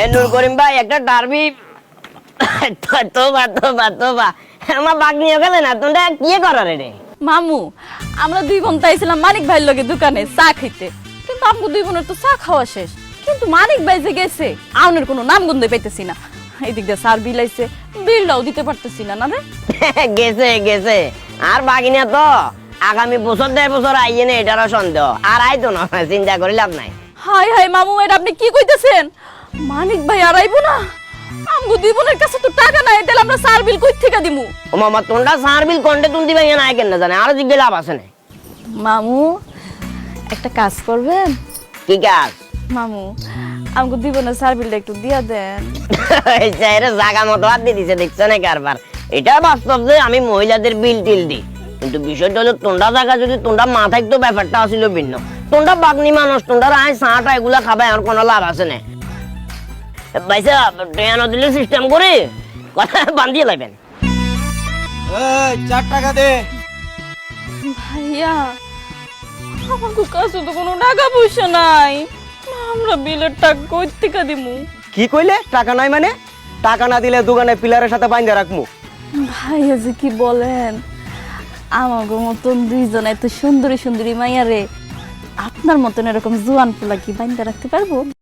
এ নূর করিম ভাই একটা ডারবি তোবা তোবা তোবা আমার বাগ নিয়ে গেলে না তোমরা কি করার রে মামু আমরা দুই বোন তাইছিলাম মানিক ভাইয়ের লগে দোকানে চা খাইতে, কিন্তু আমগো দুই বোনের তো চা খাওয়া শেষ। কিন্তু মানিক ভাই যে গেছে আউনের কোনো নাম গন্ধই পাইতেছি না। এদিক দিয়ে সার বিল আইছে, বিলটাও দিতে পারতেছি না। না রে গেছে গেছে আর বাগিনা তো আগামী বছর 1.5 বছর আইয়ে না, এটারও সন্দেহ আর আইতো না, চিন্তা করি লাভ নাই। হাই হাই মামু, এটা আপনি কি কইতেছেন? মানিক ভাই আর আইবো না? আমগো দুই বোনের কাছে তো টাকা নাই, তাহলে আমরা সার বিল কই থেকে দিমু? ও মামা তোমরা সার বিল কোনটা তুলতে ভাই না কেন না জানে, আর জিজ্ঞে লাভ আছে না। মামু একটা কাজ করবেন? কি কাজ? মামু আমগো দুই বোনের সার বিলটা একটু দিয়া দেন। এই চাইরে জায়গা মতো হাত দিয়ে দিছে, দেখছো না কারবার। এটা বাস্তব যে আমি মহিলাদের বিল টিল দিই, কিন্তু বিষয়টা হলো তোমরা জায়গা যদি তোমরা মাথায় তো ব্যাপারটা আসিল ভিন্ন। তোমরা বাগনি মানুষ, তোমরা আয় চাটা এগুলা খাবে, আর কোনো লাভ আছে না। ভাইসা ট্রেন দিলে সিস্টেম করে কথা বান্ধিয়ে লাগবেন। এই 4 টাকা দে। ভাইয়া আমার কাছে তো কোনো টাকা পয়সা নাই, আমরা বিলের টাকা কই থেকে দিমু? কি কইলে টাকা নাই মানে? টাকা না দিলে দোকানে পিলারের সাথে বাইন্ধা রাখমু। ভাইয়া যে কি বলেন, আমাগো মতন দুইজন এত সুন্দরী সুন্দরী মাইয়া রে আপনার মতন এরকম জোয়ান পোলা কি বাইন্দা রাখতে পারবো?